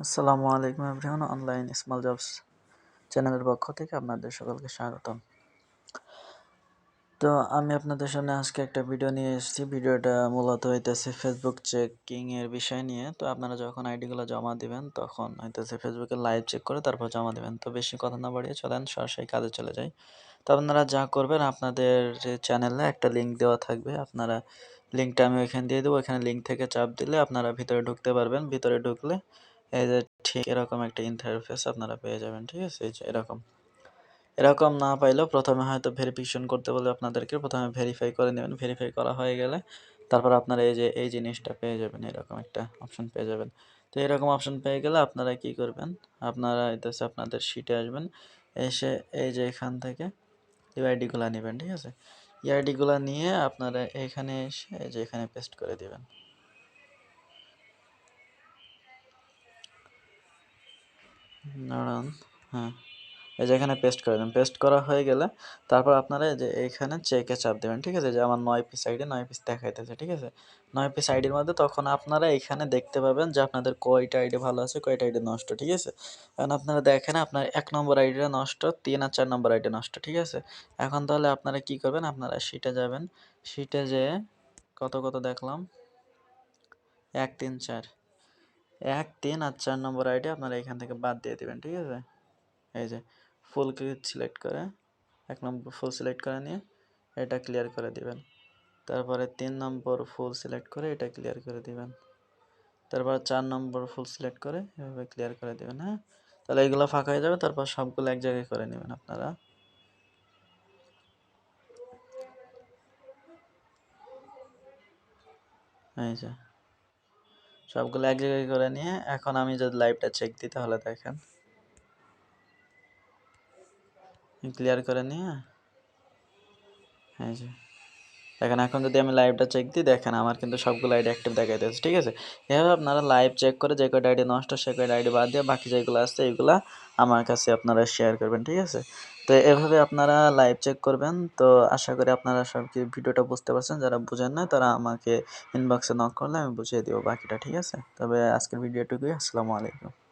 আসসালামু আলাইকুম everyone, online small jobs চ্যানেলের পক্ষ থেকে আপনাদের সকলকে স্বাগতম। তো আমি আপনাদের সামনে আজকে একটা ভিডিও নিয়ে এসেছি। ভিডিওটা মূলত হইতেছে ফেসবুক চেকিং এর বিষয় নিয়ে। তো আপনারা যখন আইডিগুলো জমা দিবেন তখন হইতেছে ফেসবুকে লাইভ চেক করে তারপর জমা দিবেন। তো বেশি কথা না বাড়িয়ে চলেন সরাসরি কাজে চলে যাই। তো আপনারা যা করবেন, আপনাদের যে চ্যানেলে একটা লিঙ্ক দেওয়া থাকবে, আপনারা লিঙ্কটা আমি ওইখানে দিয়ে দেবো। ওইখানে লিঙ্ক থেকে চাপ দিলে আপনারা ভিতরে ঢুকতে পারবেন। ভিতরে ঢুকলে এই যে ঠিক এরকম একটা ইন্টারফেস আপনারা পেয়ে যাবেন। ঠিক আছে, এই যে এরকম না পাইলেও প্রথমে হয়তো ভেরিফিকেশন করতে বলে আপনাদেরকে প্রথমে ভেরিফাই করে নেবেন। ভেরিফাই করা হয়ে গেলে তারপর আপনারা এই যে এই জিনিসটা পেয়ে যাবেন, এরকম একটা অপশন পেয়ে যাবেন। তো এরকম অপশন পেয়ে গেলে আপনারা কি করবেন, আপনারা এটাছে আপনাদের শিটে আসবেন। এসে এই যে এখান থেকে ইউআইডিগুলো নেবেন। ঠিক আছে, ইউআইডিগুলো নিয়ে আপনারা এখানে এসে এই যে এখানে পেস্ট করে দিবেন। দাঁড়ান, হ্যাঁ, এই যে এখানে পেস্ট করে দেবেন। পেস্ট করা হয়ে গেলে তারপর আপনারা এই যে এইখানে চেকে চাপ দেবেন। ঠিক আছে, যে আমার 9 পিস আইডি 9 পিস দেখাইতেছে। ঠিক আছে, 9 পিস আইডির মধ্যে তখন আপনারা এখানে দেখতে পাবেন যে আপনাদের কয়টা আইডি ভালো আছে, কয়টা আইডি নষ্ট। ঠিক আছে, এখন আপনারা দেখেন আপনার 1 নম্বর আইডিটা নষ্ট, 3 আর 4 নম্বর আইডি নষ্ট। ঠিক আছে, এখন তাহলে আপনারা কি করবেন, আপনারা শিটে যাবেন। শিটে যেয়ে কত কত দেখলাম, 1 3 4, 1 3 আর 4 নম্বর আইডি আপনারা এখান থেকে বাদ দিয়ে দিবেন। ঠিক আছে, এই যে ফুল সিলেক্ট করে 1 নম্বর ফুল সিলেক্ট করে নিয়ে এটা ক্লিয়ার করে দিবেন। তারপরে 3 নম্বর ফুল সিলেক্ট করে এটা ক্লিয়ার করে দিবেন। তারপর 4 নম্বর ফুল সিলেক্ট করে এভাবে ক্লিয়ার করে দিবেন। হ্যাঁ, তাহলে এগুলো ফাঁকা হয়ে যাবে। তারপর সবগুলো এক জায়গায় করে নেবেন আপনারা। এই যে সবগুলো এক জায়গায় করে নিয়ে এখন আমি যদি লাইভটা চেক দিই তাহলে দেখেন, ক্লিয়ার করে নিয়ে এই যে দেখেন, এখন যদি আমি লাইভটা চেক দিই দেখেন আমার কিন্তু সবগুলো আইডি অ্যাক্টিভ দেখাইতেছে। ঠিক আছে, এভাবে আপনারা লাইভ চেক করে যে কয়টা আইডি নষ্ট সে কয়টা আইডি বাদ দিয়ে বাকি যেগুলো আছে এইগুলা আমার কাছে আপনারা শেয়ার করবেন। ঠিক আছে, তো এভাবে আপনারা লাইভ চেক করবেন। তো আশা করি আপনারা সব কি ভিডিওটা বুঝতে পারছেন। যারা বুঝেন না তারা আমাকে ইনবক্সে নক করলে আমি বুঝিয়ে দেবো বাকিটা। ঠিক আছে, তবে আজকের ভিডিওটুকুই। আসসালামু আলাইকুম।